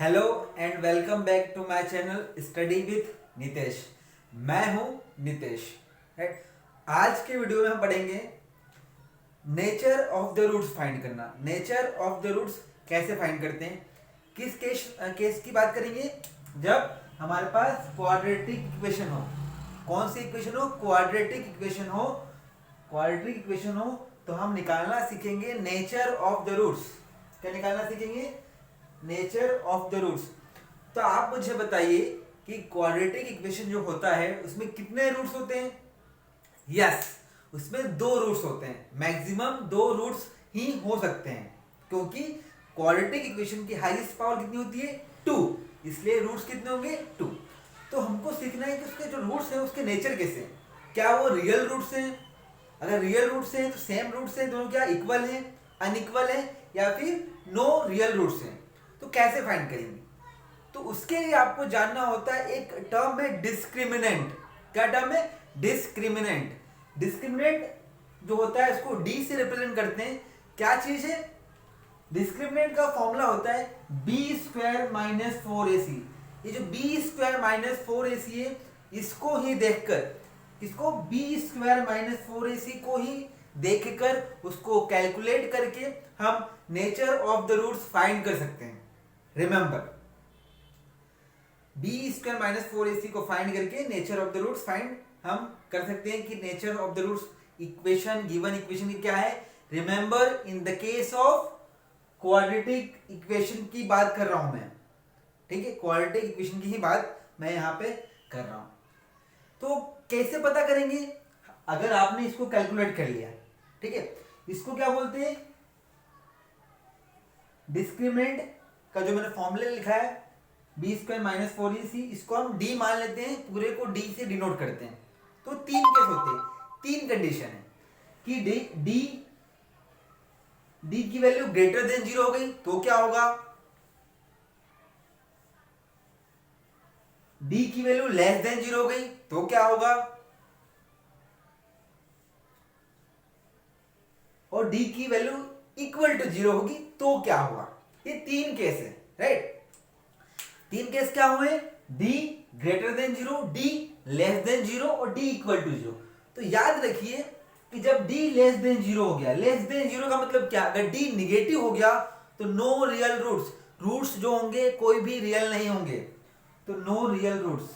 Hello and welcome back to my channel study with Nitesh. मैं हूं Nitesh. Right, आज के वीडियो में हम पढ़ेंगे nature of the roots find करना। नेचर ऑफ द रूट्स कैसे फाइंड करते हैं, किस केस की बात करेंगे, जब हमारे पास क्वाड्रेटिक इक्वेशन हो। कौन सी इक्वेशन हो? क्वाड्रेटिक इक्वेशन हो। क्वाड्रेटिक इक्वेशन हो तो हम निकालना सीखेंगे नेचर ऑफ द रूट्स। क्या निकालना सीखेंगे? Nature of the roots. तो आप मुझे बताइए कि क्वाड्रेटिक इक्वेशन जो होता है उसमें कितने रूट्स होते हैं? यस, उसमें दो रूट्स होते हैं। मैक्सिमम दो रूट्स ही हो सकते हैं, क्योंकि क्वाड्रेटिक इक्वेशन की हाईएस्ट पावर कितनी होती है? 2। इसलिए रूट्स कितने होंगे? 2। तो हमको सीखना है कि उसके जो रूट्स हैं उसके नेचर कैसे हैं। क्या वो रियल रूट्स हैं? अगर रियल रूट्स हैं तो सेम रूट्स हैं, दोनों क्या इक्वल हैं, अनइक्वल हैं, या फिर नो रियल रूट्स हैं? तो कैसे फाइंड करेंगे? तो उसके लिए आपको जानना होता है, एक टर्म है डिस्क्रिमिनेंट। क्या टर्म है? डिस्क्रिमिनेंट। डिस्क्रिमिनेंट जो होता है इसको डी से रिप्रेजेंट करते हैं। क्या चीज है? डिस्क्रिमिनेंट का फॉर्मूला होता है b² - 4ac। ये जो b² - 4ac है, इसको ही देखकर, इसको b² - 4ac को ही देखकर उसको कैलकुलेट करके हम nature of the roots find कर सकते हैं। रिमेंबर, b² - 4ac को फाइंड करके nature of the roots find हम कर सकते हैं कि nature of the roots equation, given equation की क्या है। Remember, in the case of quadratic equation की बात कर रहा हूं मैं। ठीक है, क्वाड्रेटिक इक्वेशन की ही बात मैं यहां पे कर रहा हूं। तो कैसे पता करेंगे? अगर आपने इसको कैलकुलेट कर लिया, ठीक है, इसको क्या बोलते हैं? डिस्क्रिमिनेंट का जो मैंने फॉर्मूला लिखा है b² - 4ac, इसको हम d मान लेते हैं, पूरे को d से डिनोट करते हैं। तो तीन केस होते हैं, तीन कंडीशन है कि d की वैल्यू ग्रेटर देन 0 हो गई तो क्या होगा, d की वैल्यू लेस देन 0 हो गई तो क्या होगा, और d की वैल्यू इक्वल टू 0 होगी तो क्या होगा। ये तीन केस है। राइट, तीन केस क्या हुए? d greater than 0, d less than 0 और d इक्वल टू 0। तो याद रखिए कि जब d लेस देन 0 हो गया, लेस देन 0 का मतलब क्या? अगर d निगेटिव हो गया तो नो रियल रूट्स, रूट्स जो होंगे कोई भी रियल नहीं होंगे, तो नो रियल रूट्स।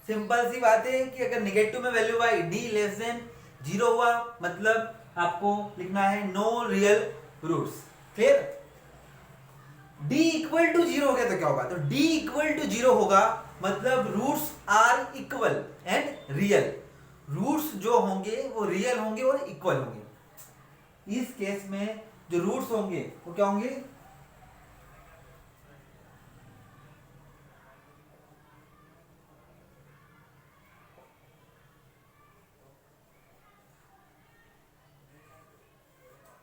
सिंपल सी बात है कि अगर निगेटिव में वैल्यू आई, d लेस देन 0 हुआ, मतलब आपको लिखना है no real roots. Clear? d equal to 0 हो गया तो क्या होगा? तो d इक्वल टू 0 होगा मतलब roots are equal and real. Roots जो होंगे वो रियल होंगे और इक्वल होंगे। इस केस में जो रूट्स होंगे वो क्या होंगे?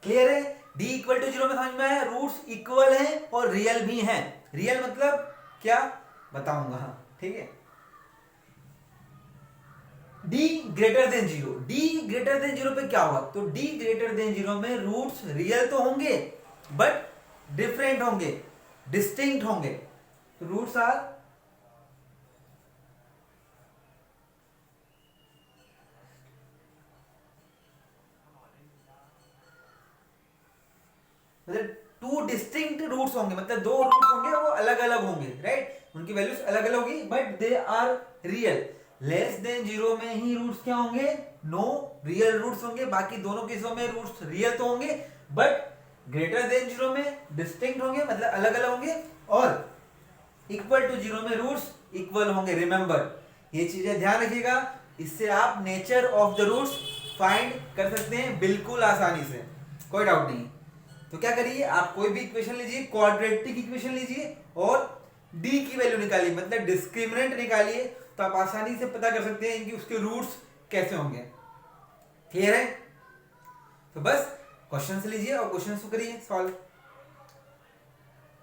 क्लियर है? d इक्वल टू 0 में समझ में आया? रूट्स इक्वल हैं और रियल भी हैं। रियल मतलब क्या बताऊंगा, ठीक है। d greater than 0, d greater than 0 पे क्या होगा? तो d ग्रेटर देन 0 में रूट्स रियल तो होंगे बट डिफरेंट होंगे, डिस्टिंक्ट होंगे। तो रूट्स आर मतलब टू डिस्टिंक्ट रूट्स होंगे, मतलब दो रूट्स होंगे वो अलग अलग होंगे। राइट, उनकी वैल्यूज अलग अलग होगी but they are real. Less than 0 में ही रूट्स क्या होंगे? नो रियल रूट्स होंगे। बाकी दोनों केसों में रूट्स रियल तो होंगे बट ग्रेटर देन 0 में डिस्टिंक्ट होंगे, मतलब अलग अलग होंगे, और इक्वल टू 0 में रूट्स इक्वल होंगे। रिमेंबर, ये चीजें ध्यान रखिएगा, इससे आप nature of the roots find कर सकते हैं बिल्कुल आसानी से, कोई डाउट नहीं। तो क्या करिए, आप कोई भी इक्वेशन लीजिए, क्वाड्रेटिक इक्वेशन लीजिए और d की वैल्यू निकालिए, मतलब डिस्क्रिमिनेंट निकालिए, तो आप आसानी से पता कर सकते हैं कि उसके रूट्स कैसे होंगे। क्लियर है? तो बस क्वेश्चन से लीजिए और क्वेश्चन को करिए सॉल्व।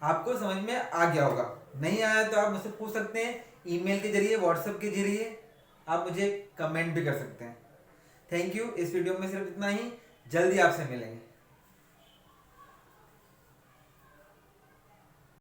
आपको समझ में आ गया होगा, नहीं आया तो आप मुझसे पूछ सकते हैं, ईमेल के जरिए, व्हाट्सएप के जरिए आप मुझे कमेंट भी कर सकते हैं। Thank you. इस वीडियो में सिर्फ इतना ही, जल्दी आपसे मिलेंगे।